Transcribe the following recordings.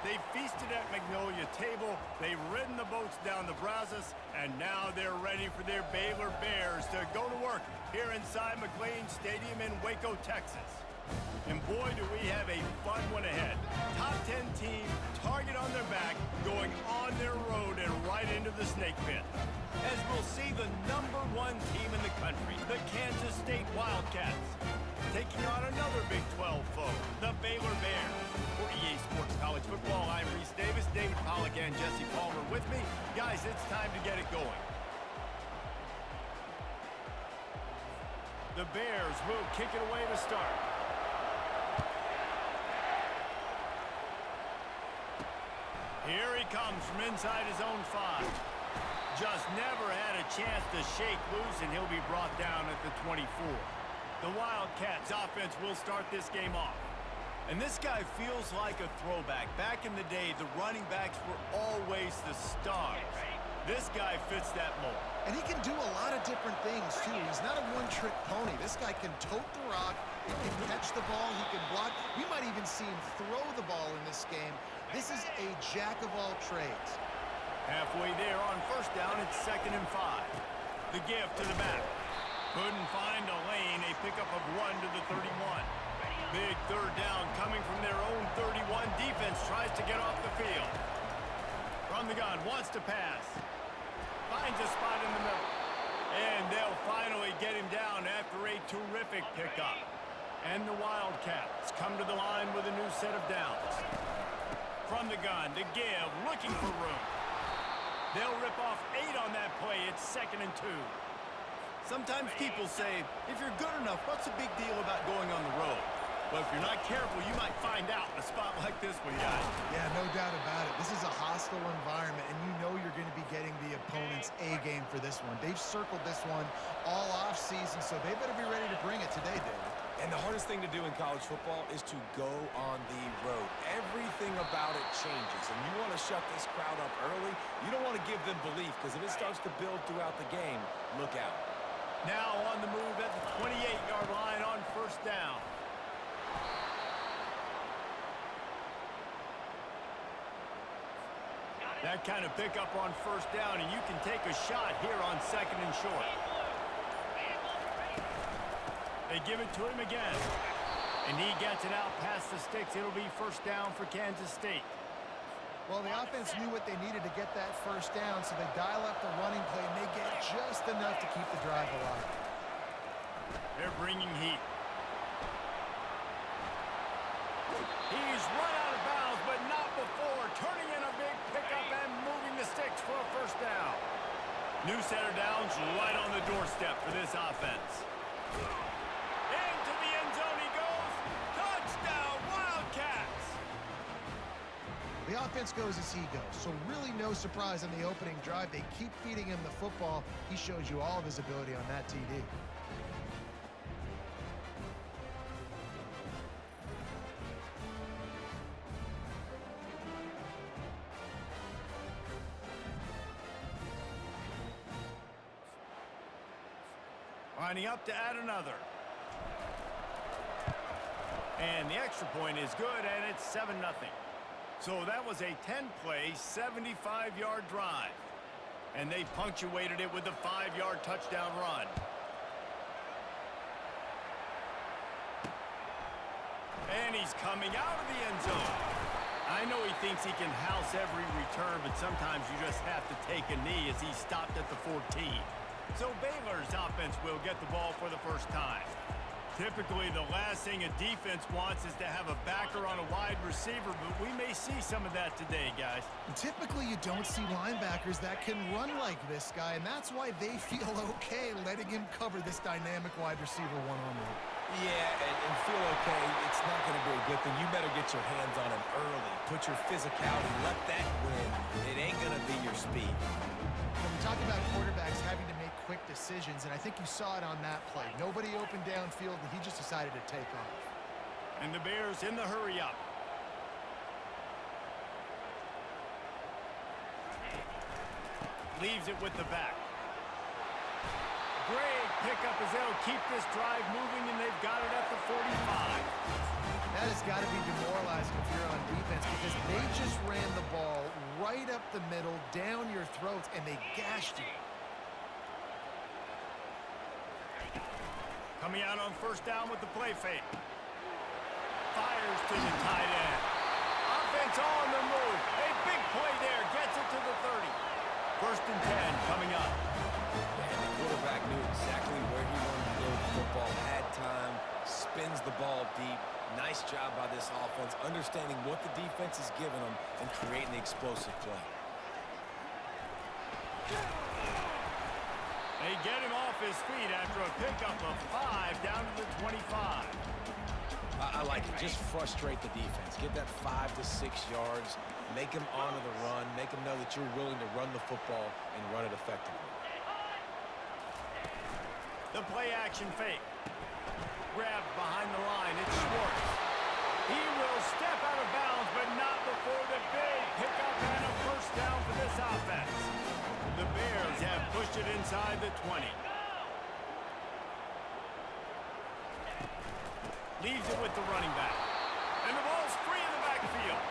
They feasted at Magnolia Table, they've ridden the boats down the Brazos, and now they're ready for their Baylor Bears to go to work here inside McLean Stadium in Waco, Texas. And boy, do we have a fun one ahead. Top 10 team, target on their back, going on their road and right into the snake pit. As we'll see the #1 team in the country, the Kansas State Wildcats, taking on another Big 12 foe, the Baylor Bears. For EA Sports College Football, I'm Reese Davis, David Pollack, and Jesse Palmer with me. Guys, it's time to get it going. The Bears will kick it away to start. Here he comes from inside his own 5. Just never had a chance to shake loose, and he'll be brought down at the 24. The Wildcats offense will start this game off. And this guy feels like a throwback. Back in the day, the running backs were always the stars. This guy fits that mold. And he can do a lot of different things, too. He's not a one-trick pony. This guy can tote the rock, he can catch the ball, he can block. We might even see him throw the ball in this game. This is a jack of all trades. Halfway there on first down, it's 2nd and 5. The give to the back. Couldn't find a lane, a pickup of 1 to the 31. Big 3rd down coming from their own 31. Defense tries to get off the field. From the gun, wants to pass. Finds a spot in the middle. And they'll finally get him down after a terrific pickup. And the Wildcats come to the line with a new set of downs. From the gun, the give, looking for room. They'll rip off 8 on that play. It's 2nd and 2. Sometimes people say, if you're good enough, what's the big deal about going on the road? But if you're not careful, you might find out in a spot like this one, guys. Yeah, no doubt about it. This is a hostile environment, and you know you're going to be getting the opponent's A-game for this one. They've circled this one all off-season, so they better be ready to bring it today, David. And the hardest thing to do in college football is to go on the road. Everything about it changes, and you want to shut this crowd up early. You don't want to give them belief, because if it starts to build throughout the game, look out. Now on the move at the 28-yard line on first down. That kind of pickup on first down, and you can take a shot here on 2nd and short. They give it to him again. And he gets it out past the sticks. It'll be first down for Kansas State. Well, the offense knew what they needed to get that first down, so they dial up the running play, and they get just enough to keep the drive alive. They're bringing heat. He's run out of bounds, but not before. Turning in a big pickup and moving the sticks for a first down. New set of downs right on the doorstep for this offense. Into the end zone he goes. Touchdown, Wildcats! The offense goes as he goes, so really no surprise on the opening drive. They keep feeding him the football. He shows you all of his ability on that TD. Lining up to add another. And the extra point is good, and it's 7-0. So that was a 10-play, 75-yard drive. And they punctuated it with a 5-yard touchdown run. And he's coming out of the end zone. I know he thinks he can house every return, but sometimes you just have to take a knee as he stopped at the 14. So Baylor's offense will get the ball for the first time. Typically, the last thing a defense wants is to have a backer on a wide receiver, but we may see some of that today, guys. Typically, you don't see linebackers that can run like this guy, and that's why they feel okay letting him cover this dynamic wide receiver one-on-one. Yeah, and feel okay, it's not going to be a good thing. You better get your hands on him early. Put your physicality, let that win. It ain't going to be your speed. When we talk about quarterbacks having to make quick decisions, and I think you saw it on that play. Nobody opened downfield, and he just decided to take off. And the Bears in the hurry up. Leaves it with the back. Great pickup as they'll keep this drive moving, and they've got it at the 45. That has got to be demoralizing if you're on defense because they just ran the ball right up the middle, down your throats, and they gashed you. Coming out on first down with the play fake. Fires to the tight end. Offense on the move. A big play there. Gets it to the 30. 1st and 10 coming up. And the quarterback knew exactly where he wanted to go with the football. Had time. Spins the ball deep. Nice job by this offense, understanding what the defense is giving them and creating the explosive play. They get him off his feet after a pickup of 5 down to the 25. I like it. Just frustrate the defense. Get that 5 to 6 yards. Make them honor the run. Make them know that you're willing to run the football and run it effectively. The play action fake. Grabbed behind the line. It's Schwartz. He will step out of bounds, but not before the big pickup and a first down for this offense. The Bears have pushed it inside the 20. Leaves it with the running back. And the ball's free in the backfield.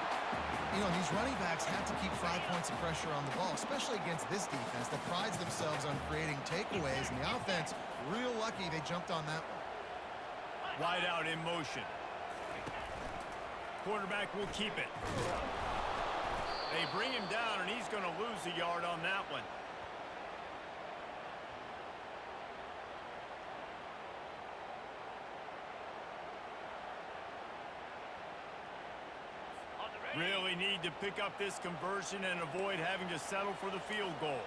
You know, these running backs have to keep 5 points of pressure on the ball, especially against this defense that prides themselves on creating takeaways. And the offense, real lucky they jumped on that one. Wide out in motion. Quarterback will keep it. They bring him down, and he's going to lose a yard on that one. Really need to pick up this conversion and avoid having to settle for the field goal.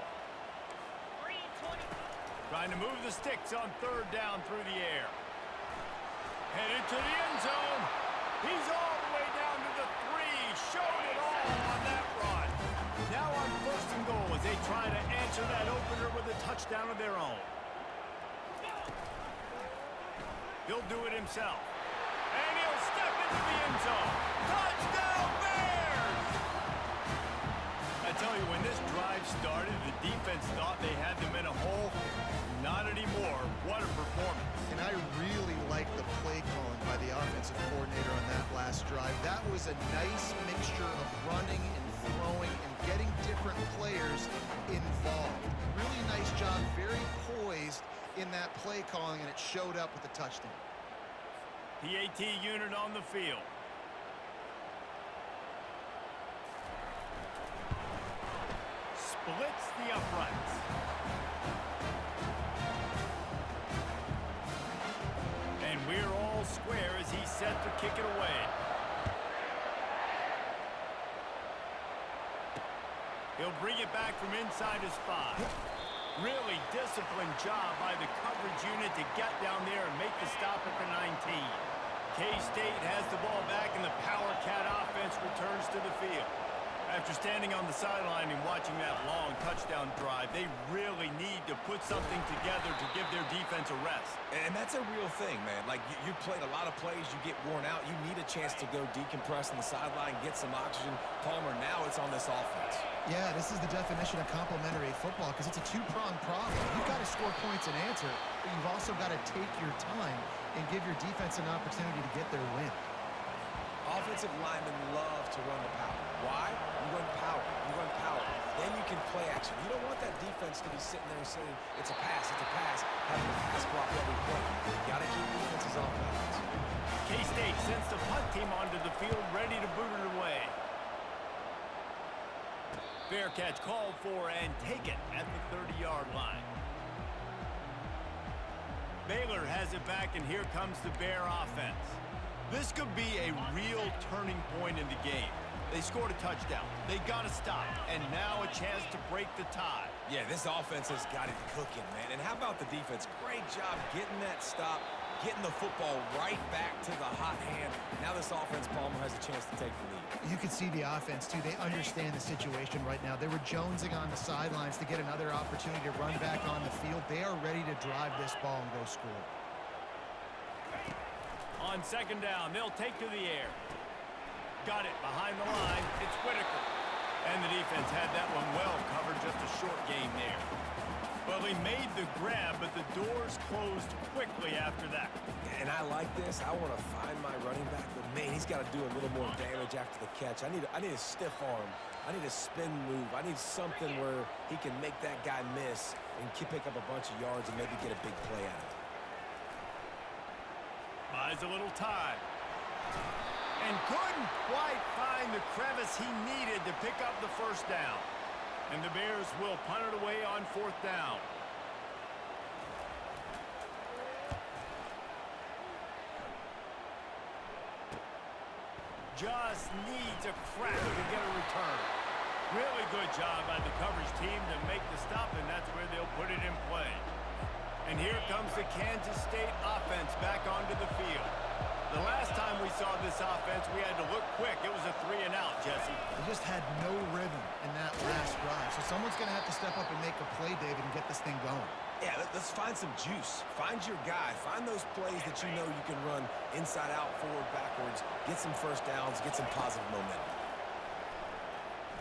Trying to move the sticks on 3rd down through the air. Headed to the end zone. He's all the way down to the 3. Showed it all on that run. Now on 1st and goal as they try to answer that opener with a touchdown of their own. He'll do it himself. And he'll step into the end zone. Touchdown Bears! I tell you, when this drive started, the defense thought they had them in a hole. Not anymore. What a performance. And I really like the play calling by the offensive coordinator on that last drive. That was a nice mixture of running and throwing and getting different players involved. Really nice job, very poised in that play calling, and it showed up with a touchdown. PAT unit on the field. Splits the uprights. And we're all square as he's set to kick it away. He'll bring it back from inside his 5. Really disciplined job by the coverage unit to get down there and make the stop at the 19. K-State has the ball back and the Power Cat offense returns to the field. After standing on the sideline and watching that long touchdown drive, they really need to put something together to give their defense a rest. And that's a real thing, man. Like, you played a lot of plays, you get worn out. You need a chance to go decompress on the sideline, get some oxygen. Palmer, now it's on this offense. Yeah, this is the definition of complementary football because it's a two-pronged problem. You've got to score points and answer, but you've also got to take your time and give your defense an opportunity to get their win. Offensive linemen love to run the power. Why? You run power. You run power. Then you can play action. You don't want that defense to be sitting there saying, it's a pass, having a pass block every play. You got to keep defenses off balance. K-State sends the punt team onto the field, ready to boot it away. Fair catch called for and taken at the 30-yard line. Baylor has it back, and here comes the Bear offense. This could be a real turning point in the game. They scored a touchdown. They got to stop, and now a chance to break the tie. Yeah, this offense has got it cooking, man. And how about the defense? Great job getting that stop, getting the football right back to the hot hand. Now this offense, Palmer, has a chance to take the lead. You can see the offense, too. They understand the situation right now. They were jonesing on the sidelines to get another opportunity to run back on the field. They are ready to drive this ball and go score. On 2nd down, they'll take to the air. Got it behind the line. It's Whitaker. And the defense had that one well covered. Just a short game there. Well, he made the grab, but the doors closed quickly after that. And I like this. I want to find my running back, but man, he's got to do a little more damage after the catch. I need a stiff arm. I need a spin move. I need something where he can make that guy miss and pick up a bunch of yards and maybe get a big play out of it. Buys a little time. And couldn't quite find the crevice he needed to pick up the first down. And the Bears will punt it away on 4th down. Just needs a crack to get a return. Really good job by the coverage team to make the stop, and that's where they'll put it in play. And here comes the Kansas State offense back onto the field. The last time we saw this offense, we had to look quick. It was a 3-and-out, Jesse. They just had no rhythm in that last drive. So someone's going to have to step up and make a play, David, and get this thing going. Yeah, let's find some juice. Find your guy. Find those plays that you know you can run inside out, forward, backwards. Get some first downs. Get some positive momentum.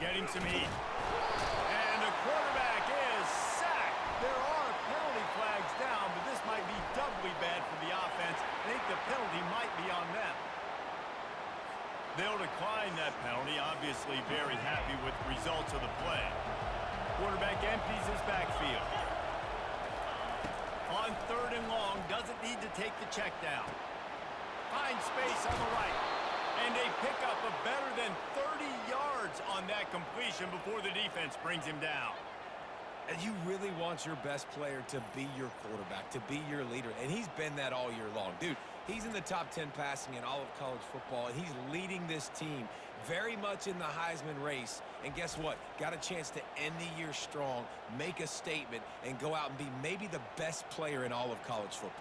Getting some heat. And the quarterback is sacked. There are penalty flags down, but this might be doubly bad for the offense. I think the penalty might be on them. They'll decline that penalty. Obviously very happy with the results of the play. Quarterback empties his backfield. On 3rd and long, doesn't need to take the check down. Finds space on the right. And a pickup of better than 30 yards on that completion before the defense brings him down. And you really want your best player to be your quarterback, to be your leader. And he's been that all year long. Dude, he's in the top 10 passing in all of college football, and he's leading this team very much in the Heisman race. And guess what? Got a chance to end the year strong, make a statement, and go out and be maybe the best player in all of college football.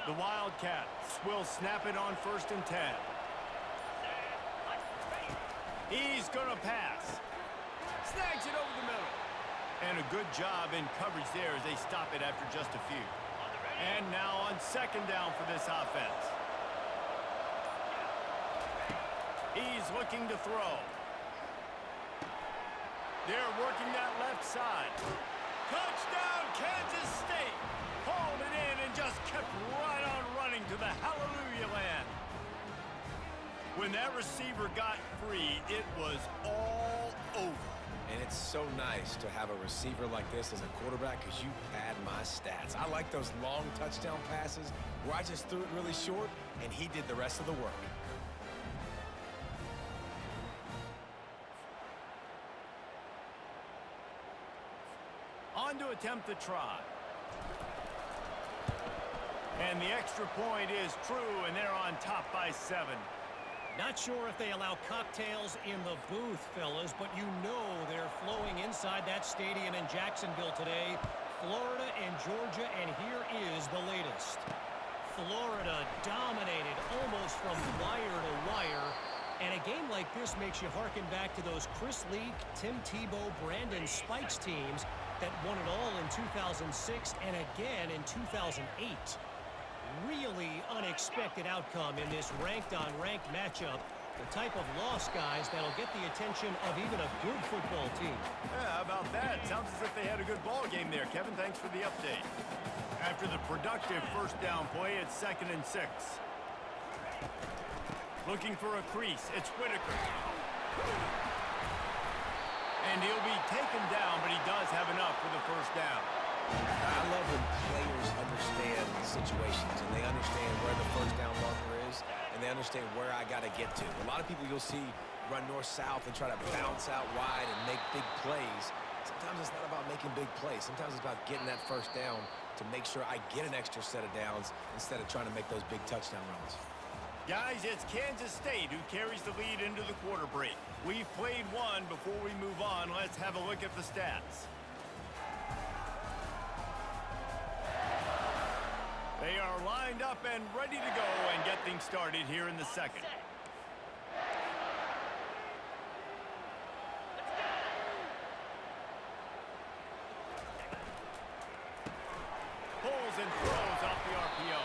The Wildcats will snap it on 1st and 10. He's going to pass. Snags it over the middle. And a good job in coverage there as they stop it after just a few. And now on 2nd down for this offense. He's looking to throw. They're working that left side. Touchdown, Kansas State. Hauled it in and just kept right on running to the hallelujah land. When that receiver got free, it was all over. And it's so nice to have a receiver like this as a quarterback because you pad my stats. I like those long touchdown passes where I just threw it really short and he did the rest of the work. On to attempt the try. And the extra point is true, and they're on top by 7. Not sure if they allow cocktails in the booth, fellas, but you know they're flowing inside that stadium in Jacksonville today. Florida and Georgia, and here is the latest. Florida dominated almost from wire to wire. And a game like this makes you harken back to those Chris Leak, Tim Tebow, Brandon Spikes teams that won it all in 2006 and again in 2008. Really unexpected outcome in this ranked-on-ranked matchup. The type of loss, guys, that'll get the attention of even a good football team. Yeah, how about that? Sounds as if they had a good ball game there. Kevin, thanks for the update. After the productive 1st down play, it's 2nd and 6. Looking for a crease. It's Whitaker. And he'll be taken down, but he does have enough for the 1st down. I love when players understand situations and they understand where the 1st down marker is and they understand where I got to get to. A lot of people you'll see run north-south and try to bounce out wide and make big plays. Sometimes it's not about making big plays. Sometimes it's about getting that 1st down to make sure I get an extra set of downs instead of trying to make those big touchdown runs. Guys, it's Kansas State who carries the lead into the quarter break. We've played one. Before we move on, let's have a look at the stats. They are lined up and ready to go and get things started here in the 2nd. Pulls and throws off the RPO.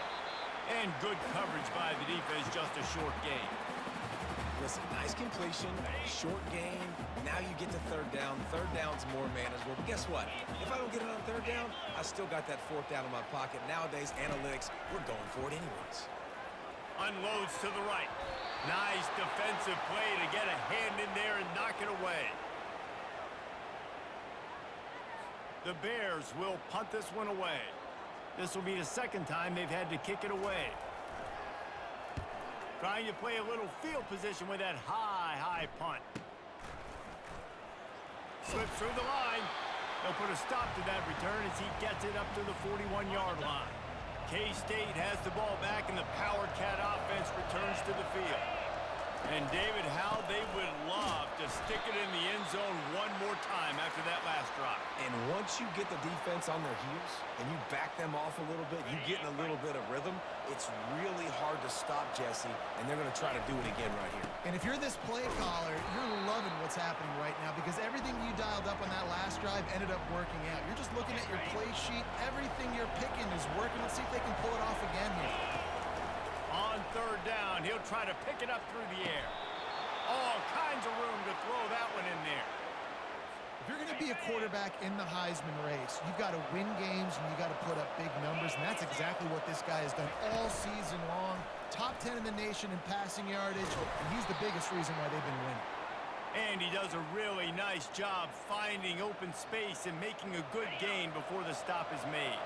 And good coverage by the defense, just a short gain. Listen, nice completion, short gain. Now you get to third down. Third down's more manageable. But guess what? If I don't get it on third down, I still got that fourth down in my pocket. Nowadays, analytics, we're going for it anyways. Unloads to the right. Nice defensive play to get a hand in there and knock it away. The Bears will punt this one away. This will be the second time they've had to kick it away. Trying to play a little field position with that high punt. Slips through the line. They'll put a stop to that return as he gets it up to the 41-yard line. K-State has the ball back, and the Power Cat offense returns to the field. And, David, how they would love to stick it in the end zone one more time after that last drive. And once you get the defense on their heels and you back them off a little bit, you get in a little bit of rhythm, it's really hard to stop, Jesse, and they're going to try to do it again right here. And if you're this play caller, you're loving what's happening right now because everything you dialed up on that last drive ended up working out. You're just looking at your play sheet. Everything you're picking is working. Let's see if they can pull it off again here. On third down, he'll try to pick it up through the air. All kinds of room to throw that one in there. If you're going to be a quarterback in the Heisman race, you've got to win games and you got to put up big numbers, and that's exactly what this guy has done all season long. Top 10 in the nation in passing yardage, and he's the biggest reason why they've been winning. And he does a really nice job finding open space and making a good gain before the stop is made.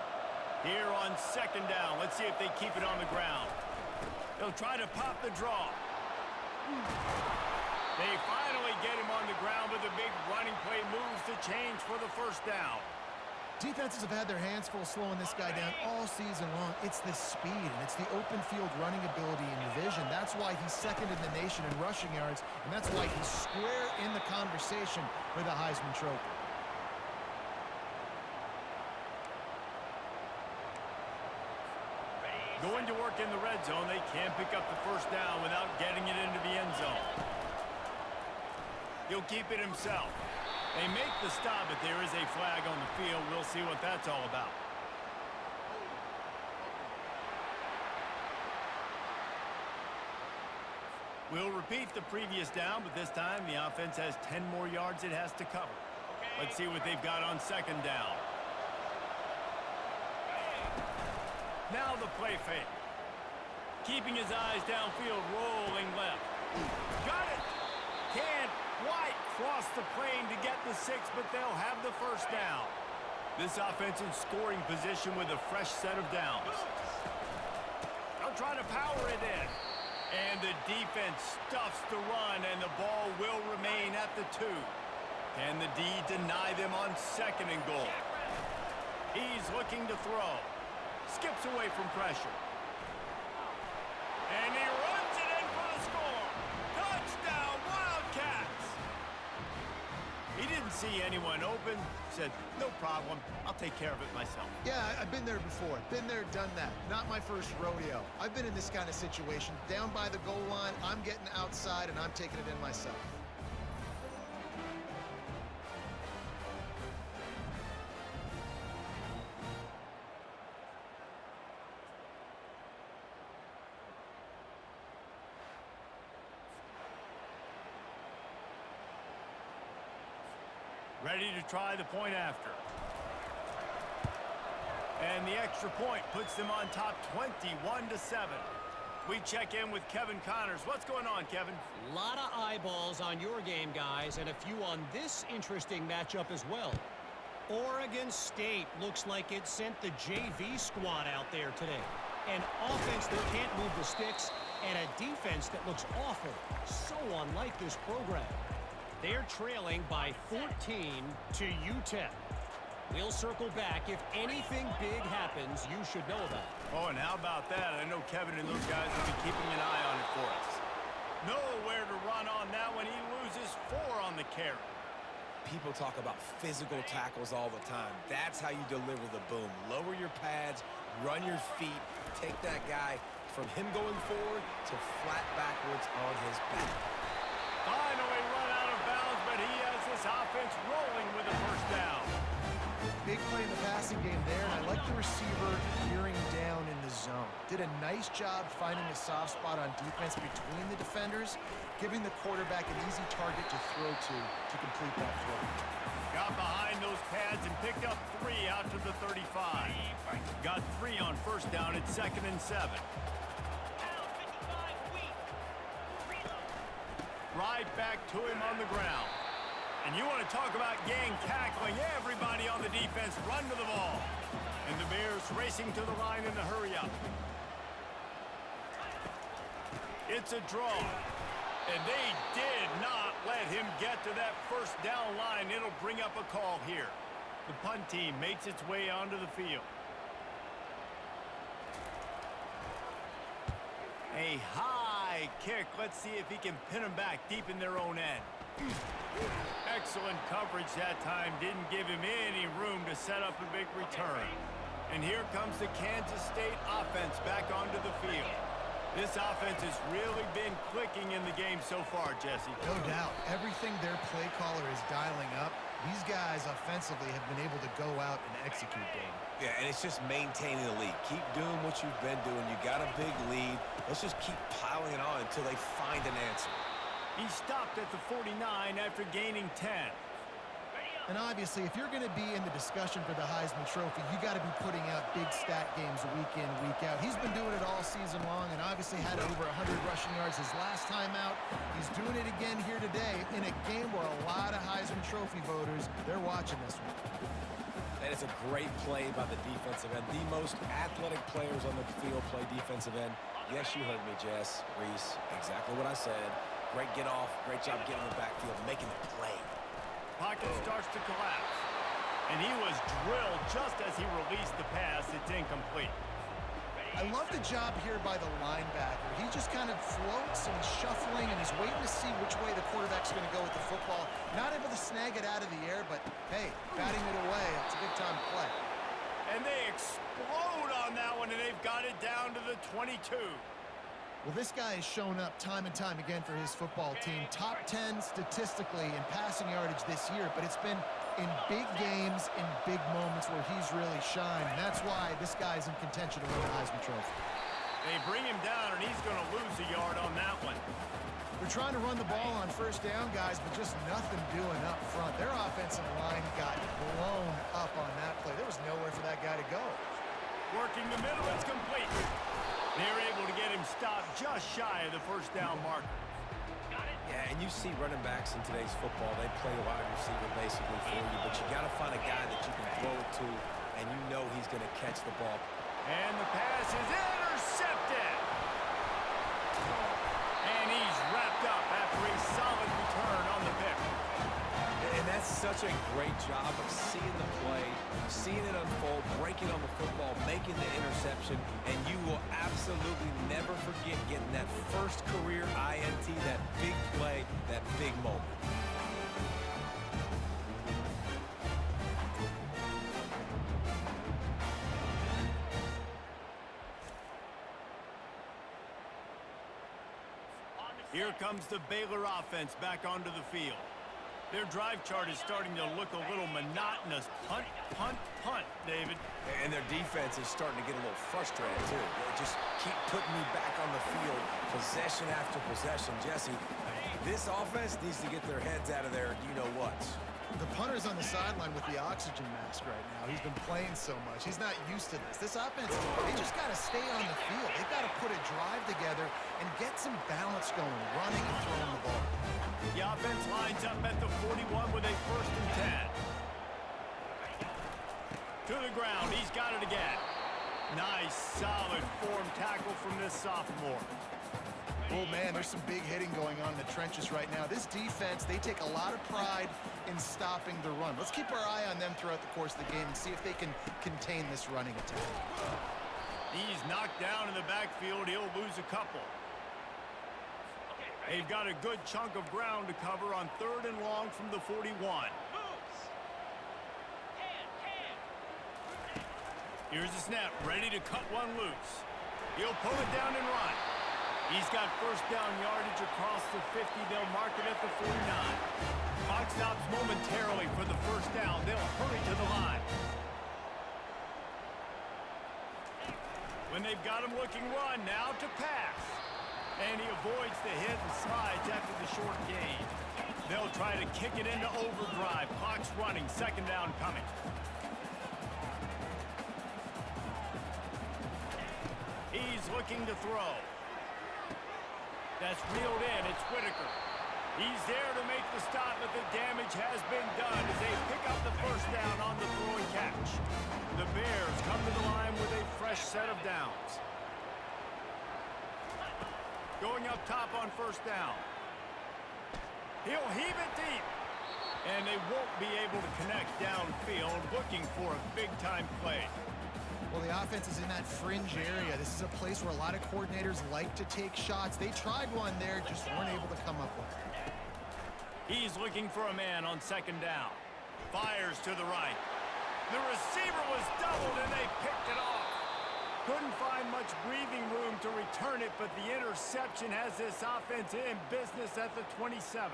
Here on second down, let's see if they keep it on the ground. They'll try to pop the draw. They finally get him on the ground with a big running play, moves the change for the first down. Defenses have had their hands full slowing this guy down all season long. It's the speed, and it's the open field running ability and vision. That's why he's second in the nation in rushing yards, and that's why he's square in the conversation for the Heisman Trophy. Going to work in the red zone, they can't pick up the first down without getting it into the end zone. He'll keep it himself. They make the stop, but there is a flag on the field. We'll see what that's all about. We'll repeat the previous down, but this time the offense has 10 more yards it has to cover. Let's see what they've got on second down. Now the play fake. Keeping his eyes downfield, rolling left. Got it! Can't quite cross the plane to get the 6, but they'll have the first down. This offense in scoring position with a fresh set of downs. They'll try to power it in. And the defense stuffs the run, and the ball will remain at the 2. Can the D deny them on second and goal? He's looking to throw. Skips away from pressure. And he runs it in for the score. Touchdown, Wildcats! He didn't see anyone open. Said, no problem. I'll take care of it myself. Yeah, I've been there before. Been there, done that. Not my first rodeo. I've been in this kind of situation. Down by the goal line, I'm getting outside, and I'm taking it in myself. Ready to try the point after. And the extra point puts them on top 21-7. We check in with Kevin Connors. What's going on, Kevin? A lot of eyeballs on your game, guys, and a few on this interesting matchup as well. Oregon State looks like it sent the JV squad out there today. An offense that can't move the sticks and a defense that looks awful. So unlike this program. They're trailing by 14 to Yr.10. We'll circle back. If anything big happens, you should know about it. Oh, and how about that? I know Kevin and those guys will be keeping an eye on it for us. Nowhere to run on that one. He loses 4 on the carry. People talk about physical tackles all the time. That's how you deliver the boom. Lower your pads, run your feet, take that guy from him going forward to flat backwards on his back. Finally run out of bounds, but he has this offense rolling with a first down. Big play in the passing game there, and I like the receiver gearing down in the zone. did a nice job finding a soft spot on defense between the defenders, giving the quarterback an easy target to throw to complete that throw. Got behind those pads and picked up 3 out to the 35. Got 3 on first down at 2nd and 7. Right back to him on the ground. And you want to talk about gang tackling. Everybody on the defense run to the ball. And the Bears racing to the line in a hurry up. It's a draw. And they did not let him get to that first down line. It'll bring up a call here. The punt team makes its way onto the field. A high kick. Let's see if he can pin them back deep in their own end. Excellent coverage that time. Didn't give him any room to set up a big return. And here comes the Kansas State offense back onto the field. This offense has really been clicking in the game so far, Jesse. No doubt. Everything their play caller is dialing up, these guys offensively have been able to go out and execute, Dave. Yeah, and it's just maintaining the lead. Keep doing what you've been doing. You got a big lead. Let's just keep piling it on until they find an answer. He stopped at the 49 after gaining 10. And obviously, if you're going to be in the discussion for the Heisman Trophy, you got to be putting out big stat games week in, week out. He's been doing it all season long and obviously had over 100 rushing yards his last time out. He's doing it again here today in a game where a lot of Heisman Trophy voters, they're watching this one. And it's a great play by the defensive end. The most athletic players on the field play defensive end. Yes, you heard me, Jess, Reese. Exactly what I said. Great get off. Great job getting in the backfield, making the play. Pocket starts to collapse. And he was drilled just as he released the pass. It's incomplete. I love the job here by the linebacker. He just kind of floats and shuffling and is waiting to see which way the quarterback's going to go with the football. Not able to snag it out of the air, but hey, batting it away, it's a big time play. And they explode on that one, and they've got it down to the 22. Well, this guy has shown up time and time again for his football team. Top 10 statistically in passing yardage this year, but it's been in big games, in big moments where he's really shined. And that's why this guy's in contention to win the Heisman Trophy. They bring him down, and he's going to lose a yard on that one. They're trying to run the ball on first down, guys, but just nothing doing up front. Their offensive line got blown up on that play. There was nowhere for that guy to go. Working the middle, it's complete. They're able to get him stopped just shy of the first down marker. Yeah, and you see running backs in today's football, they play wide receiver basically for you, but you got to find a guy that you can throw it to, and you know he's going to catch the ball. And the pass is intercepted. And he's wrapped up after a solid return on the pick. And that's such a great job of seeing the play, seeing it unfold, breaking on the football, making the interception, and you will absolutely never forget getting that first career INT, that big play, that big moment. Here comes the Baylor offense back onto the field. Their drive chart is starting to look a little monotonous. Punt, punt, punt, David. And their defense is starting to get a little frustrated, too. They just keep putting me back on the field, possession after possession. Jesse, this offense needs to get their heads out of there, you-know-what. The punter's on the sideline with the oxygen mask right now. He's been playing so much. He's not used to this. This offense, they just got to stay on the field. They've got to put a drive together and get some balance going, running and throwing the ball. The offense lines up at the 41 with a 1st and 10. To the ground. He's got it again. Nice, solid form tackle from this sophomore. Oh, man, there's some big hitting going on in the trenches right now. This defense, they take a lot of pride in stopping the run. Let's keep our eye on them throughout the course of the game and see if they can contain this running attack. He's knocked down in the backfield. He'll lose a couple. They've got a good chunk of ground to cover on 3rd and long from the 41. Here's the snap, ready to cut one loose. He'll pull it down and run. He's got first down yardage across the 50. They'll mark it at the 49. Clock stops momentarily for the first down. They'll hurry to the line. when they've got him looking run, now to pass. And he avoids the hit and slides after the short gain. They'll try to kick it into overdrive. Clock's running, second down coming. He's looking to throw. That's reeled in. It's Whitaker. He's there to make the stop, but the damage has been done as they pick up the first down on the throw and catch. The Bears come to the line with a fresh set of downs. Going up top on first down. He'll heave it deep. And they won't be able to connect downfield, looking for a big-time play. Well, the offense is in that fringe area. This is a place where a lot of coordinators like to take shots. They tried one there, just weren't able to come up with it. He's looking for a man on second down. Fires to the right. The receiver was doubled, and they picked it off. Couldn't find much breathing room to return it, but the interception has this offense in business at the 27.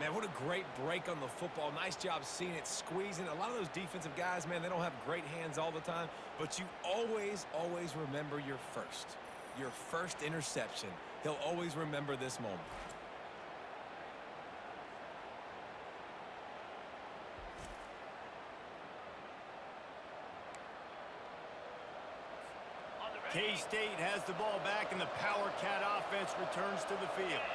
Man, what a great break on the football. Nice job seeing it, squeezing. A lot of those defensive guys, man, they don't have great hands all the time, but you always, always remember your first interception. He'll always remember this moment. K-State has the ball back, and the Power Cat offense returns to the field.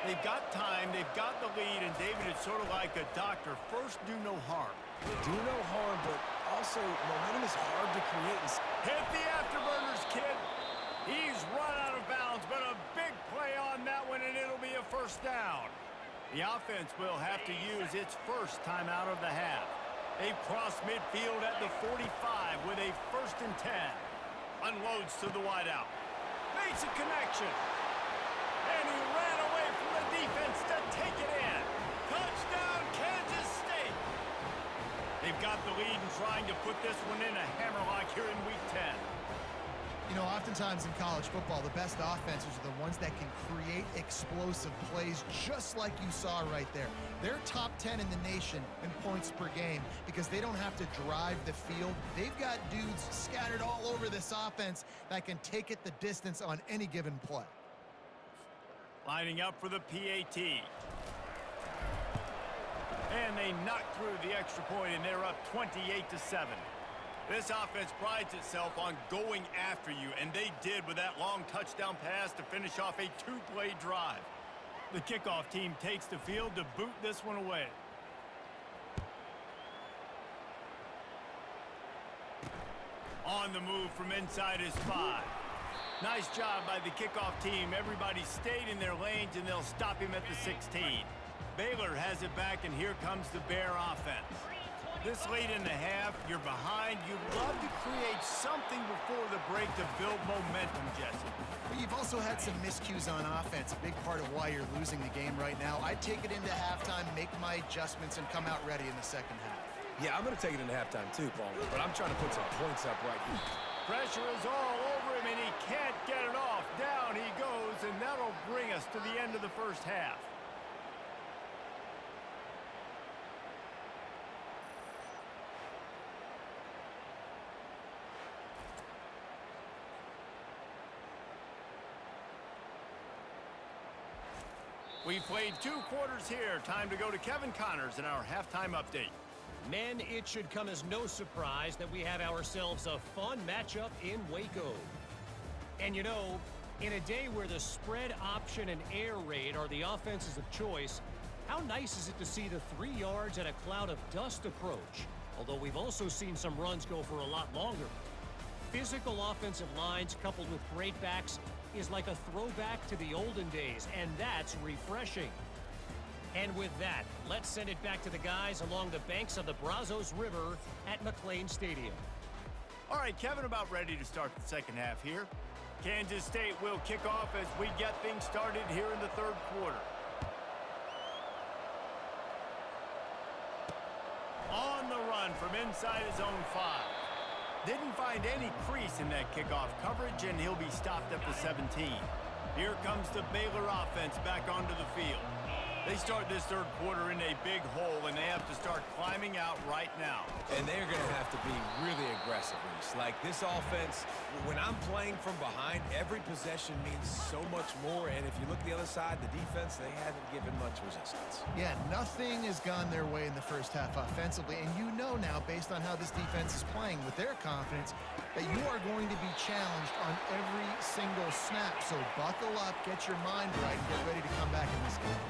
They've got time, they've got the lead, and David, it's sort of like a doctor. First, do no harm. Do no harm, but also momentum is hard to create. Hit the afterburners, kid. He's run out of bounds, but a big play on that one, and it'll be a first down. The offense will have to use its first time out of the half. They've crossed midfield at the 45 with a 1st and 10. Unloads to the wideout. Makes a connection. And he ran away from the defense to take it in. Touchdown, Kansas State. They've got the lead and trying to put this one in a hammerlock here in Week 10. You know, oftentimes in college football, the best offenses are the ones that can create explosive plays, just like you saw right there. They're top 10 in the nation in points per game because they don't have to drive the field. They've got dudes scattered all over this offense that can take it the distance on any given play. Lining up for the PAT. And they knock through the extra point, and they're up 28-7. This offense prides itself on going after you, and they did with that long touchdown pass to finish off a 2-play drive. The kickoff team takes the field to boot this one away. On the move from inside his 5. Nice job by the kickoff team. Everybody stayed in their lanes, and they'll stop him at the 16. Baylor has it back, and here comes the Bear offense. This late in the half, you're behind. You'd love to create something before the break to build momentum, Jesse. But you've also had some miscues on offense, a big part of why you're losing the game right now. I'd take it into halftime, make my adjustments, and come out ready in the second half. Yeah, I'm going to take it into halftime too, Paul, but I'm trying to put some points up right here. Pressure is all over him, and he can't get it off. Down he goes, and that'll bring us to the end of the first half. We've played 2 quarters here. Time to go to Kevin Connors in our halftime update. Men, it should come as no surprise that we have ourselves a fun matchup in Waco. And you know, in a day where the spread option and air raid are the offenses of choice, how nice is it to see the 3 yards and a cloud of dust approach? Although we've also seen some runs go for a lot longer. Physical offensive lines coupled with great backs is like a throwback to the olden days, and that's refreshing. And with that, let's send it back to the guys along the banks of the Brazos River at McLean Stadium. All right, Kevin, about ready to start the second half here. Kansas State will kick off as we get things started here in the 3rd quarter. On the run from inside his own 5. Didn't find any crease in that kickoff coverage, and he'll be stopped at the 17. Here comes the Baylor offense back onto the field. They start this third quarter in a big hole, and they have to start climbing out right now. And they're going to have to be really aggressive, Reese. Like this offense, when I'm playing from behind, every possession means so much more. And if you look the other side, the defense, they haven't given much resistance. Yeah, nothing has gone their way in the first half offensively. And you know now, based on how this defense is playing with their confidence, that you are going to be challenged on every single snap. So buckle up, get your mind right, and get ready to come back in this game.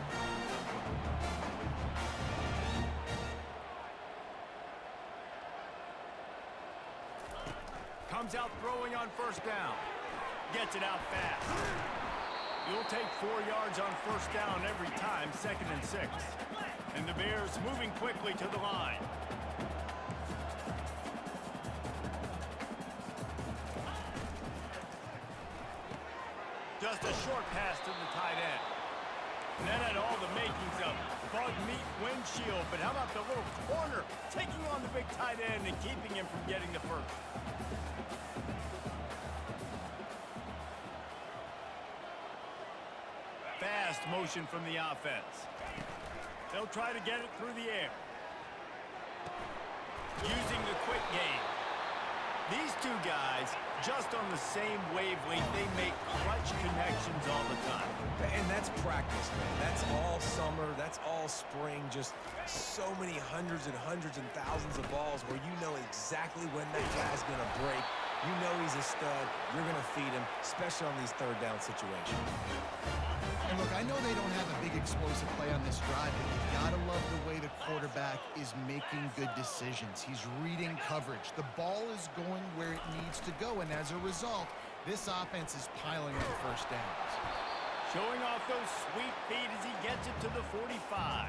Comes out throwing on first down. Gets it out fast. You'll take 4 yards on first down every time, 2nd and 6. And the Bears moving quickly to the line. Just a short pass to the tight end. And that had all the makings of bug meat windshield. But how about the little corner taking on the big tight end and keeping him from getting the first? Fast motion from the offense. They'll try to get it through the air. Using the quick game. These two guys, just on the same wavelength, they make clutch connections all the time. And that's practice, man. That's all summer. That's all spring. Just so many hundreds and thousands of balls where you know exactly when that guy's going to break. You know he's a stud. You're going to feed him, especially on these third down situations. And look, I know they don't have a big explosive play on this drive, but you gotta love the way the quarterback is making good decisions. He's reading coverage. The ball is going where it needs to go, and as a result, this offense is piling up first downs. Showing off those sweet feet as he gets it to the 45.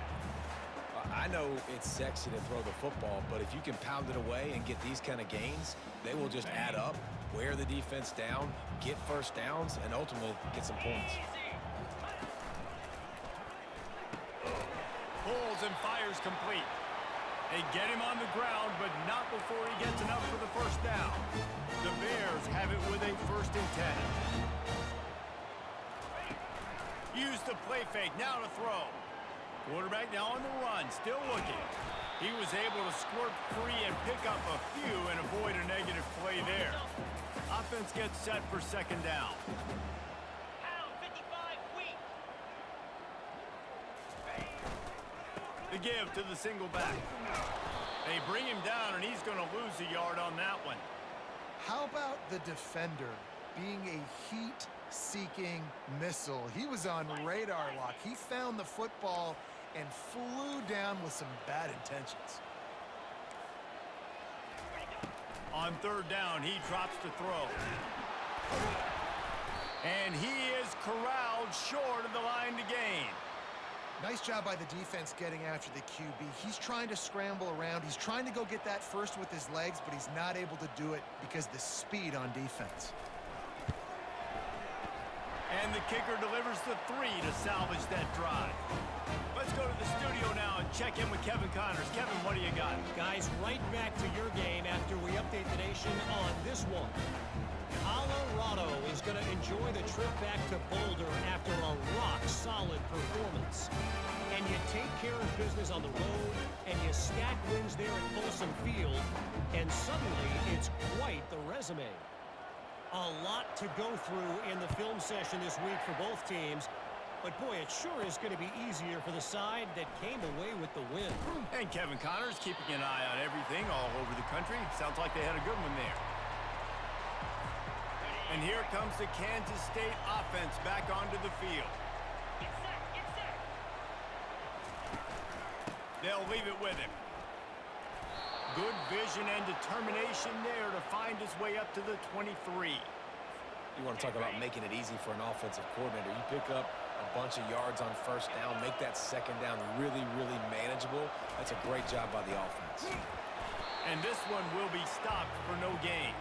I know it's sexy to throw the football, but if you can pound it away and get these kind of gains, they will just add up, wear the defense down, get first downs, and ultimately get some points. Pulls and fires complete. They get him on the ground, but not before he gets enough for the first down. The Bears have it with a 1st and 10. Use the play fake, now to throw. Quarterback now on the run, still looking. He was able to squirt free and pick up a few and avoid a negative play there. Offense gets set for 2nd down. The give to the single back. They bring him down, and he's going to lose a yard on that one. How about the defender being a heat-seeking missile? He was on radar lock. He found the football and flew down with some bad intentions. On 3rd down, he drops to throw. And he is corralled short of the line to gain. Nice job by the defense getting after the QB. He's trying to scramble around. He's trying to go get that first with his legs, but he's not able to do it because of the speed on defense. And the kicker delivers the 3 to salvage that drive. Let's go to the studio now and check in with Kevin Connors. Kevin, what do you got? Guys, right back to your game after we update the nation on this one. Colorado is going to enjoy the trip back to Boulder after a rock-solid performance. And you take care of business on the road, and you stack wins there at Folsom Field, and suddenly it's quite the resume. A lot to go through in the film session this week for both teams, but boy, it sure is going to be easier for the side that came away with the win. And Kevin Connors keeping an eye on everything all over the country. Sounds like they had a good one there. And here comes the Kansas State offense back onto the field. They'll leave it with him. Good vision and determination there to find his way up to the 23. You want to talk about making it easy for an offensive coordinator. You pick up a bunch of yards on first down, make that 2nd down really, really manageable. That's a great job by the offense. And this one will be stopped for no gain.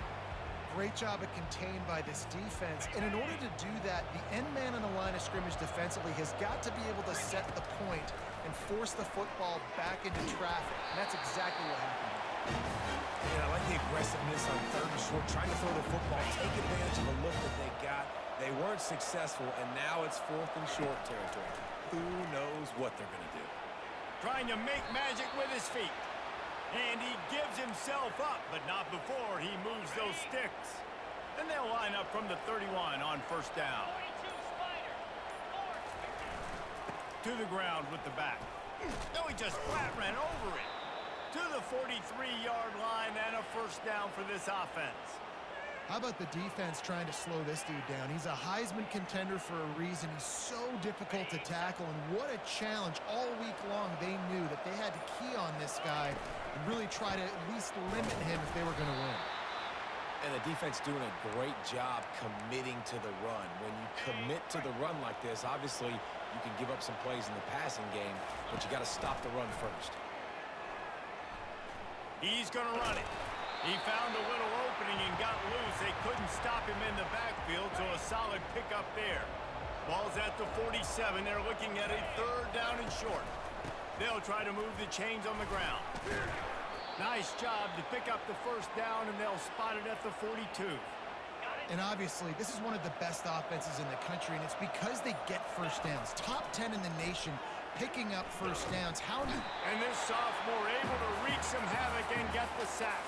Great job of contained by this defense. And in order to do that, the end man on the line of scrimmage defensively has got to be able to set the point and force the football back into traffic. And that's exactly what happened. And I like the aggressiveness on 3rd and short, trying to throw the football, take advantage of a look that they got. They weren't successful, and now it's 4th and short territory. who knows what they're going to do. Trying to make magic with his feet. And he gives himself up, but not before he moves those sticks. And they'll line up from the 31 on first down. To the ground with the back. No, he just flat ran over it. To the 43-yard line and a first down for this offense. How about the defense trying to slow this dude down? He's a Heisman contender for a reason. He's so difficult to tackle, and what a challenge. All week long, they knew that they had to key on this guy and really try to at least limit him if they were going to win. And the defense doing a great job committing to the run. When you commit to the run like this, obviously you can give up some plays in the passing game, but you got to stop the run first. He's going to run it. He found a little opening and got loose. They couldn't stop him in the backfield, so a solid pickup there. Ball's at the 47. They're looking at a third down and short. They'll try to move the chains on the ground. Nice job to pick up the first down, and they'll spot it at the 42. And obviously, this is one of the best offenses in the country, and it's because they get first downs. Top 10 in the nation picking up first downs. How do... And this sophomore able to wreak some havoc and get the sack.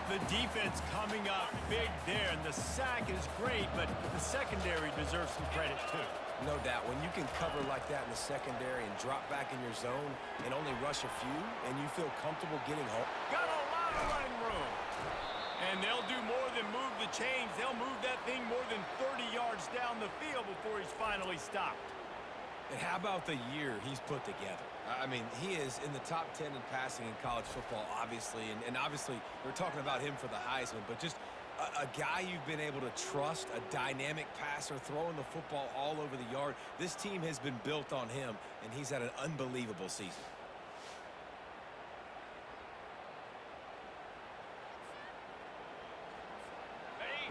The defense coming up big there, and the sack is great, but the secondary deserves some credit too. No doubt. When you can cover like that in the secondary and drop back in your zone and only rush a few, and you feel comfortable getting home. Got a lot of running room. And they'll do more than move the chains. They'll move that thing more than 30 yards down the field before he's finally stopped. And how about the year he's put together? I mean, he is in the top 10 in passing in college football, obviously. And obviously, we're talking about him for the Heisman, but just a guy you've been able to trust, a dynamic passer, throwing the football all over the yard. This team has been built on him, and he's had an unbelievable season.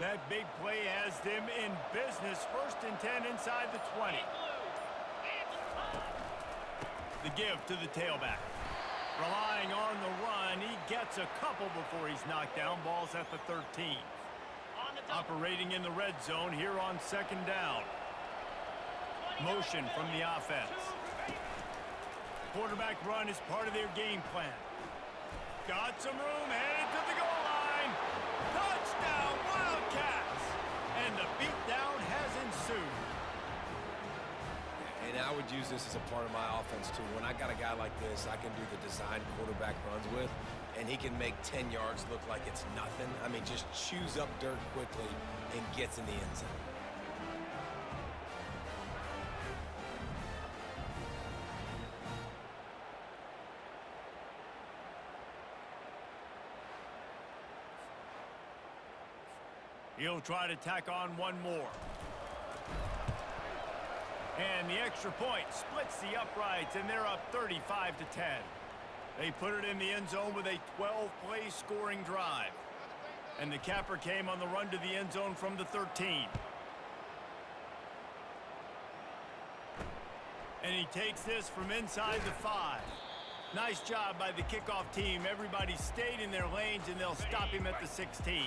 That big play has them in business. 1st and 10 inside the 20. The give to the tailback. Relying on the run, he gets a couple before he's knocked down. Ball's at the 13. Operating in the red zone here on 2nd down. Motion from the offense. Quarterback run is part of their game plan. Got some room, headed to the goal line. Touchdown, Wildcats! And the beatdown has ensued. And I would use this as a part of my offense, too. When I got a guy like this, I can do the design quarterback runs with, and he can make 10 yards look like it's nothing. I mean, just chews up dirt quickly and gets in the end zone. He'll try to tack on one more. And the extra point splits the uprights, and they're up 35 to 10. They put it in the end zone with a 12-play scoring drive. And the capper came on the run to the end zone from the 13. And he takes this from inside the 5. Nice job by the kickoff team. Everybody stayed in their lanes, and they'll stop him at the 16.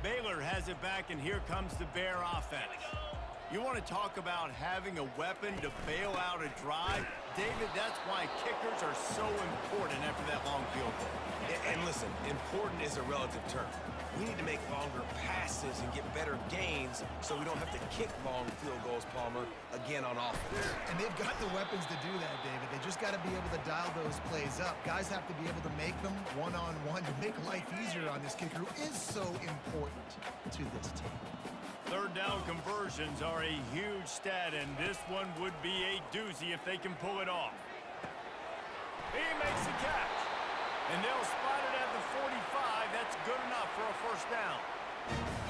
Baylor has it back, and here comes the Bear offense. You want to talk about having a weapon to bail out a drive? David, that's why kickers are so important after that long field goal. And listen, important is a relative term. We need to make longer passes and get better gains so we don't have to kick long field goals, Palmer, again on offense. And they've got the weapons to do that, David. They just got to be able to dial those plays up. Guys have to be able to make them one-on-one to make life easier on this kicker, who is so important to this team. 3rd down conversions are a huge stat, and this one would be a doozy if they can pull it off. He makes the catch, and they'll spot it at the 45. That's good enough for a first down.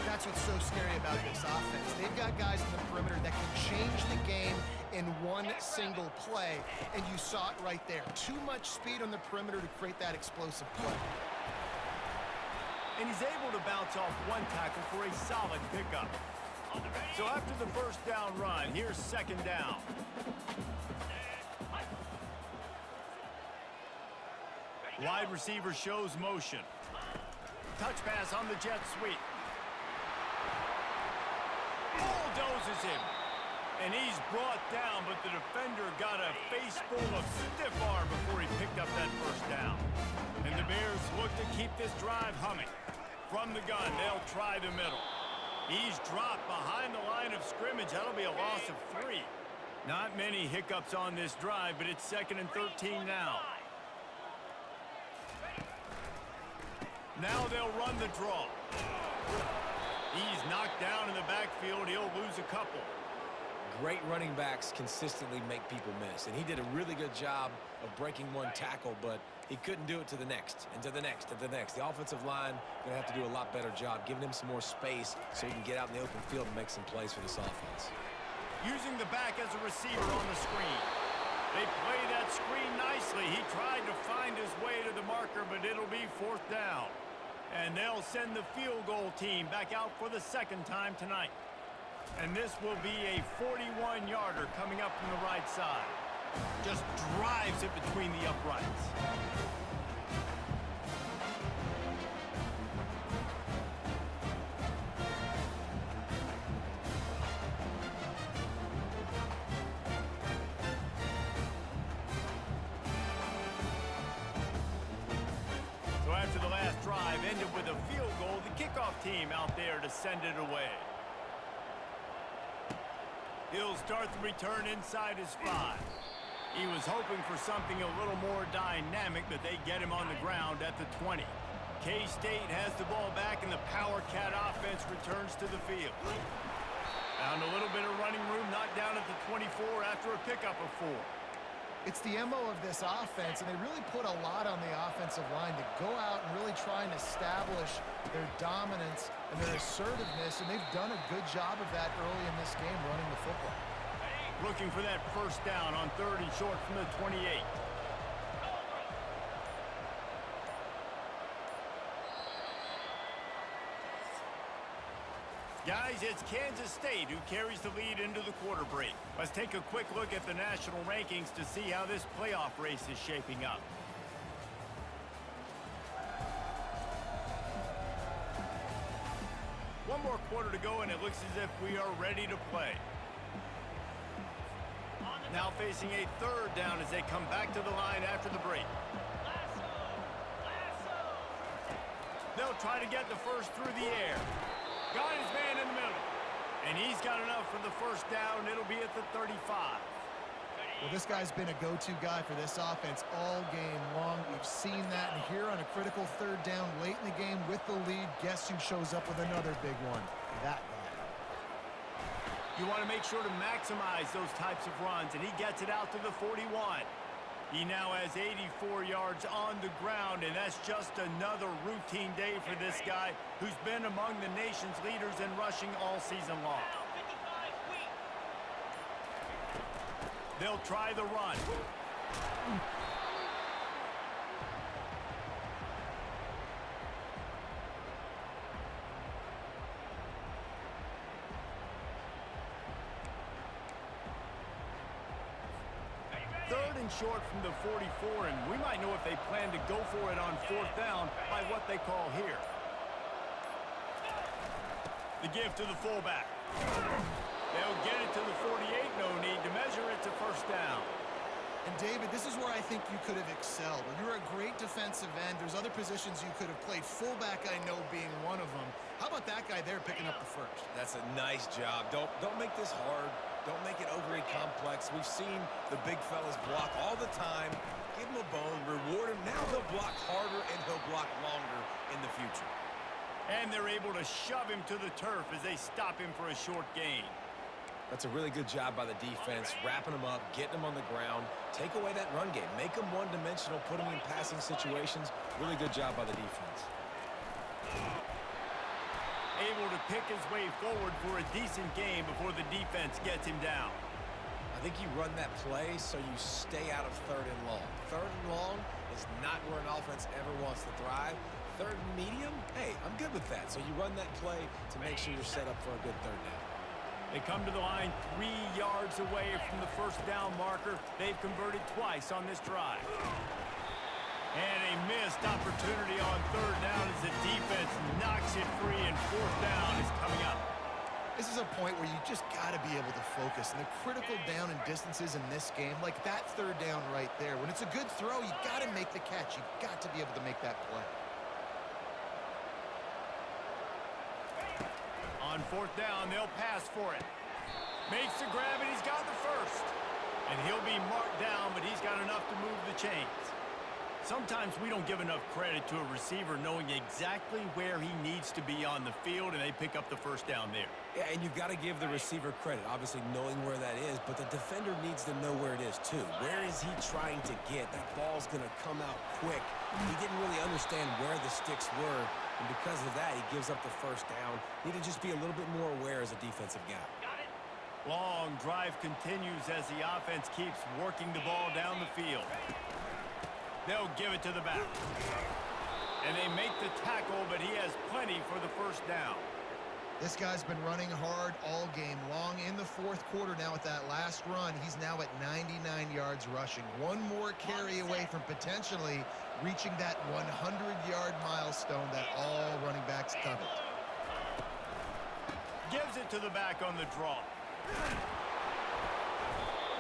That's what's so scary about this offense. They've got guys in the perimeter that can change the game in one single play, and you saw it right there. Too much speed on the perimeter to create that explosive play. And he's able to bounce off one tackle for a solid pickup. So after the first down run, here's 2nd down. Wide receiver shows motion. Touch pass on the jet sweep. Bulldozes him. And he's brought down, but the defender got a face full of stiff arm before he picked up that first down. And the Bears look to keep this drive humming. From the gun, they'll try the middle. He's dropped behind the line of scrimmage. That'll be a loss of 3. Not many hiccups on this drive, but it's 2nd and 13 now. Now they'll run the draw. He's knocked down in the backfield. He'll lose a couple. Great running backs consistently make people miss, and he did a really good job of breaking one tackle, but he couldn't do it to the next, and to the next, and to the next. The offensive line going to have to do a lot better job, giving him some more space so he can get out in the open field and make some plays for this offense. Using the back as a receiver on the screen. They play that screen nicely. He tried to find his way to the marker, but it'll be 4th down. And they'll send the field goal team back out for the 2nd time tonight. And this will be a 41-yarder coming up from the right side. Just drives it between the uprights. So after the last drive ended with a field goal, the kickoff team out there to send it away. He'll start the return inside his 5. He was hoping for something a little more dynamic, but they get him on the ground at the 20. K-State has the ball back, and the Power Cat offense returns to the field. Found a little bit of running room, knocked down at the 24 after a pickup of 4. It's the MO of this offense, and they really put a lot on the offensive line to go out and really try and establish their dominance and their assertiveness, and they've done a good job of that early in this game running the football. Looking for that first down on 3rd and short from the 28. Guys, it's Kansas State who carries the lead into the quarter break. Let's take a quick look at the national rankings to see how this playoff race is shaping up. One more quarter to go, and it looks as if we are ready to play. Now facing a 3rd down as they come back to the line after the break. They'll try to get the first through the air. Got his man in the middle. And he's got enough for the first down. It'll be at the 35. Well, this guy's been a go-to guy for this offense all game long. We've seen that, and here on a critical 3rd down late in the game with the lead, guess who shows up with another big one? That guy. You want to make sure to maximize those types of runs, and he gets it out to the 41. He now has 84 yards on the ground, and that's just another routine day for this guy who's been among the nation's leaders in rushing all season long. They'll try the run. Short from the 44, and we might know if they plan to go for it on 4th down by what they call here. The give to the fullback. They'll get it to the 48. No need to measure it to first down. And David, this is where I think you could have excelled. You're a great defensive end. There's other positions you could have played. Fullback, I know, being one of them. How about that guy there picking up the first? That's a nice job. Don't make this hard. Don't make it overly complex. We've seen the big fellas block all the time. Give him a bone, reward him. Now he'll block harder and he'll block longer in the future. And they're able to shove him to the turf as they stop him for a short gain. That's a really good job by the defense, wrapping him up, getting him on the ground. Take away that run game. Make him one-dimensional, put him in passing situations. Really good job by the defense. Able to pick his way forward for a decent game before the defense gets him down. I think you run that play so you stay out of 3rd and long. 3rd and long is not where an offense ever wants to thrive. 3rd and medium, hey, I'm good with that. So you run that play to make sure you're set up for a good 3rd down. They come to the line 3 yards away from the first down marker. They've converted twice on this drive. And a missed opportunity on 3rd down as the defense knocks it free, and 4th down is coming up. This is is a point where you just got to be able to focus. And the critical down and distances in this game, like that third down right there, when it's a good throw, you got to make the catch. You got to be able to make that play. On fourth down, they'll pass for it. Makes the grab, and he's got the first. And he'll be marked down, but he's got enough to move the chains. Sometimes we don't give enough credit to a receiver knowing exactly where he needs to be on the field, and they pick up the first down there. Yeah, and you've got to give the receiver credit, obviously knowing where that is, but the defender needs to know where it is too. Where is he trying to get? That ball's going to come out quick. He didn't really understand where the sticks were, and because of that, he gives up the first down. Need to just be a little bit more aware as a defensive guy. Long drive continues as the offense keeps working the ball down the field. They'll give it to the back. And they make the tackle, but he has plenty for the first down. This guy's been running hard all game long. In the fourth quarter now with that last run, he's now at 99 yards rushing. One more carry away from potentially reaching that 100-yard milestone that all running backs covet. Gives it to the back on the draw.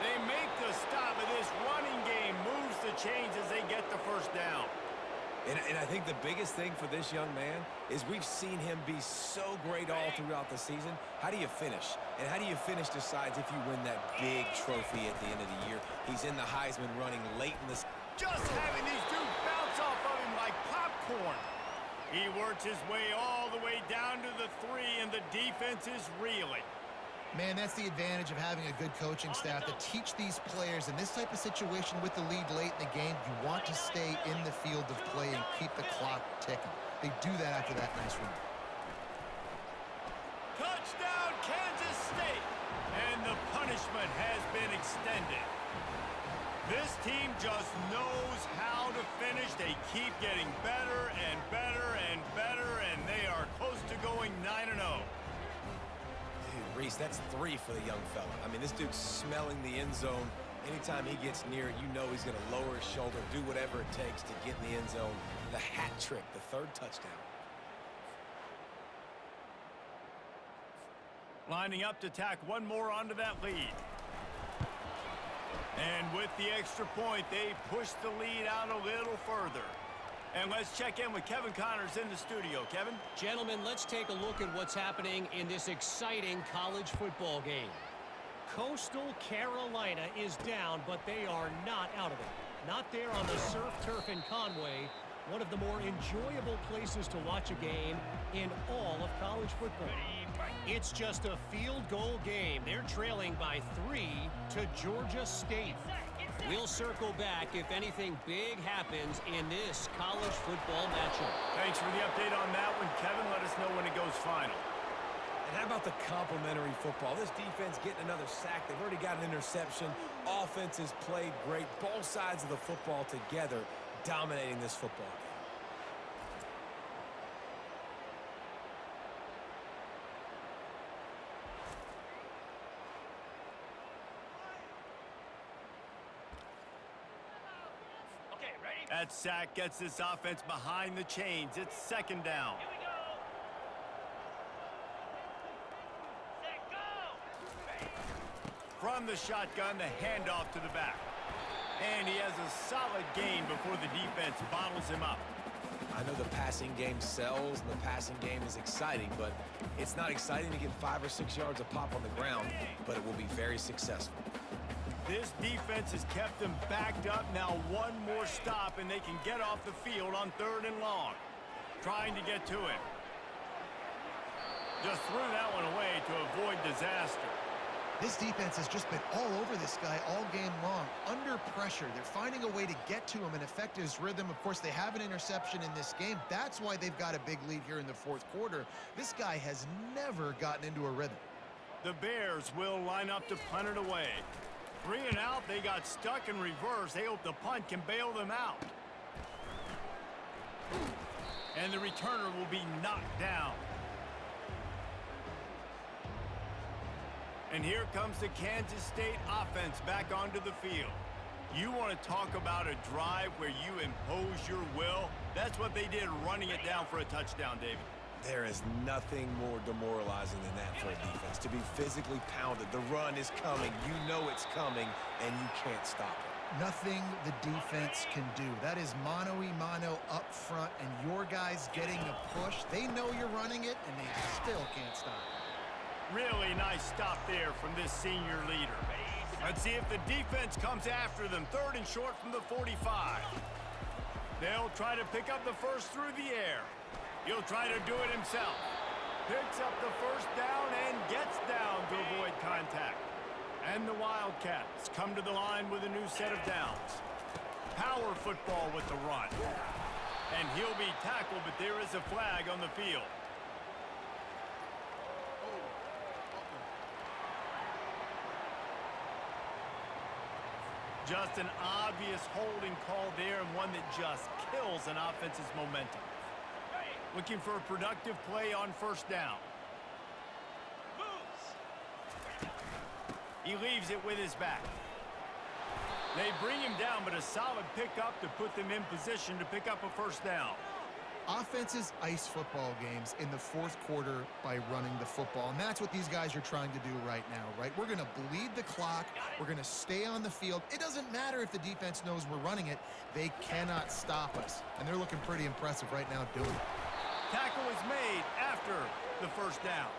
They make the stop, and this running game moves the chains as they get the first down. And I think the biggest thing for this young man is we've seen him be so great all throughout the season. How do you finish? And how do you finish decides if you win that big trophy at the end of the year. He's in the Heisman running late in the... Just having these dudes bounce off of him like popcorn. He works his way all the way down to the 3, and the defense is reeling. Man, that's the advantage of having a good coaching staff to teach these players in this type of situation with the lead late in the game. You want to stay in the field of play and keep the clock ticking. They do that after that nice run. Touchdown, Kansas State! And the punishment has been extended. This team just knows how to finish. They keep getting better and better and better, and they are close to going 9-0. Reese, that's 3 for the young fella. I mean, this dude's smelling the end zone. Anytime he gets near it, you know he's going to lower his shoulder, do whatever it takes to get in the end zone. The hat trick, the 3rd touchdown. Lining up to tack one more onto that lead. And with the extra point, they push the lead out a little further. And let's check in with Kevin Connors in the studio. Kevin? Gentlemen, let's take a look at what's happening in this exciting college football game. Coastal Carolina is down, but they are not out of it. Not there on the surf turf in Conway, one of the more enjoyable places to watch a game in all of college football. It's just a field goal game. They're trailing by 3 to Georgia State. We'll circle back if anything big happens in this college football matchup. Thanks for the update on that one, Kevin. Let us know when it goes final. And how about the complimentary football? This defense getting another sack. They've already got an interception. Offense has played great. Both sides of the football together dominating this football game. That sack gets this offense behind the chains. It's 2nd down. Here we go. Set, go. From the shotgun, the handoff to the back. And he has a solid gain before the defense bottles him up. I know the passing game sells and the passing game is exciting, but it's not exciting to get 5 or 6 yards of pop on the ground, but it will be very successful. This defense has kept them backed up. Now one more stop, and they can get off the field on 3rd and long. Trying to get to him. Just threw that one away to avoid disaster. This defense has just been all over this guy all game long. Under pressure, they're finding a way to get to him and affect his rhythm. Of course, they have an interception in this game. That's why they've got a big lead here in the 4th quarter. This guy has never gotten into a rhythm. The Bears will line up to punt it away. 3 and out, they got stuck in reverse. They hope the punt can bail them out. And the returner will be knocked down. And here comes the Kansas State offense back onto the field. You want to talk about a drive where you impose your will? That's what they did, running it down for a touchdown, David. There is nothing more demoralizing than that for a defense. is to be physically pounded. The run is coming. You know it's coming, and you can't stop it. Nothing the defense can do. That is mano-a-mano up front, and your guys getting a push. They know you're running it, and they still can't stop it. Really nice stop there from this senior leader. Let's see if the defense comes after them. 3rd and short from the 45. They'll try to pick up the first through the air. He'll try to do it himself. Picks up the first down and gets down to avoid contact. And the Wildcats come to the line with a new set of downs. Power football with the run. And he'll be tackled, but there is a flag on the field. Just an obvious holding call there, and one that just kills an offense's momentum. Looking for a productive play on first down. He leaves it with his back. They bring him down, but a solid pickup to put them in position to pick up a first down. Offenses ice football games in the 4th quarter by running the football, and that's what these guys are trying to do right now, right? We're going to bleed the clock. We're going to stay on the field. It doesn't matter if the defense knows we're running it. They cannot stop us, and they're looking pretty impressive right now doing it. Tackle is made after the first down.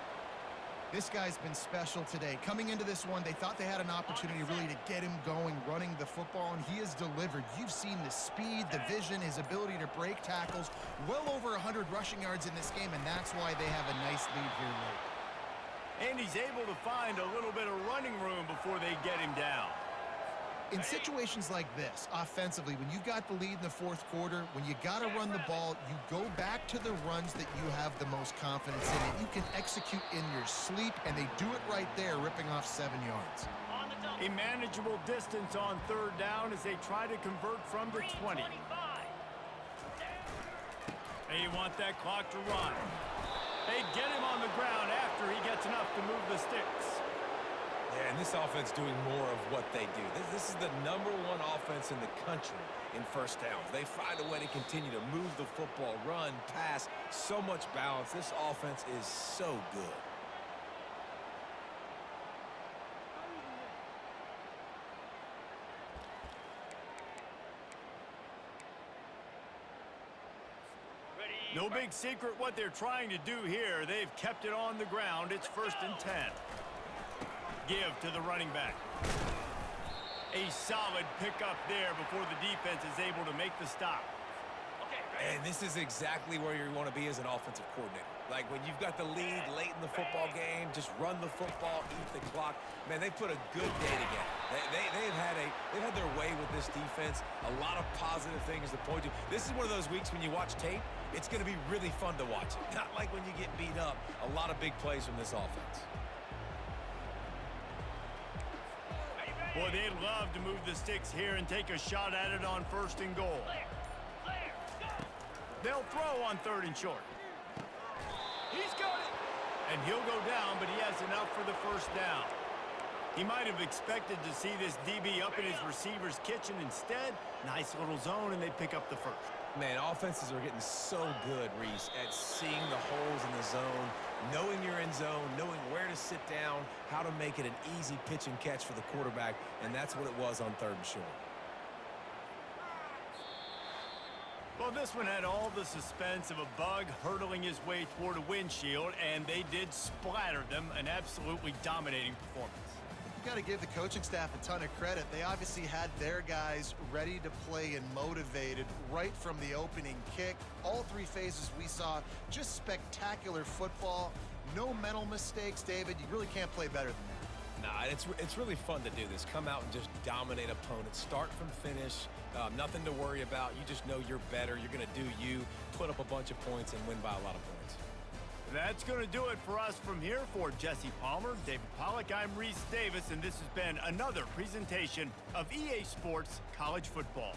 This guy's been special today. Coming into this one, they thought they had an opportunity really to get him going, running the football, and he has delivered. You've seen the speed, the vision, his ability to break tackles. Well over 100 rushing yards in this game, and that's why they have a nice lead here late. And he's able to find a little bit of running room before they get him down. In situations like this, offensively, when you got the lead in the 4th quarter, when you got to run the ball, you go back to the runs that you have the most confidence in, and you can execute in your sleep, and they do it right there, ripping off 7 yards. A manageable distance on 3rd down as they try to convert from the 20. They want that clock to run. They get him on the ground after he gets enough to move the sticks. Yeah, and this offense doing more of what they do. This is the #1 offense in the country in first downs. They find a way to continue to move the football, run, pass, so much balance. This offense is so good. No big secret what they're trying to do here. They've kept it on the ground. It's 1st and 10. Give to the running back. A solid pickup there before the defense is able to make the stop. And this is exactly where you want to be as an offensive coordinator. Like when you've got the lead late in the football game, just run the football, eat the clock. Man, they put a good day together. They've had their way with this defense. A lot of positive things to point to. This is one of those weeks when you watch tape, it's going to be really fun to watch it. Not like when you get beat up. A lot of big plays from this offense. Boy, they'd love to move the sticks here and take a shot at it on 1st and goal. They'll throw on 3rd and short. He's got it. And he'll go down, but he has enough for the first down. He might have expected to see this DB up in his receiver's kitchen. Instead, nice little zone, and they pick up the first. Man, offenses are getting so good, Reese, at seeing the holes in the zone, knowing you're in zone, knowing where to sit down, how to make it an easy pitch and catch for the quarterback, and that's what it was on 3rd and short. Well, this one had all the suspense of a bug hurtling his way toward a windshield, and they did splatter them. An absolutely dominating performance. You got to give the coaching staff a ton of credit. They obviously had their guys ready to play and motivated right from the opening kick. All 3 phases we saw, just spectacular football. No mental mistakes, David. You really can't play better than that. Nah, it's really fun to do this. Come out and just dominate opponents. Start from finish. Nothing to worry about. You just know you're better. You're going to do you, put up a bunch of points, and win by a lot of points. That's going to do it for us from here. For Jesse Palmer, David Pollack, I'm Reese Davis, and this has been another presentation of EA Sports College Football.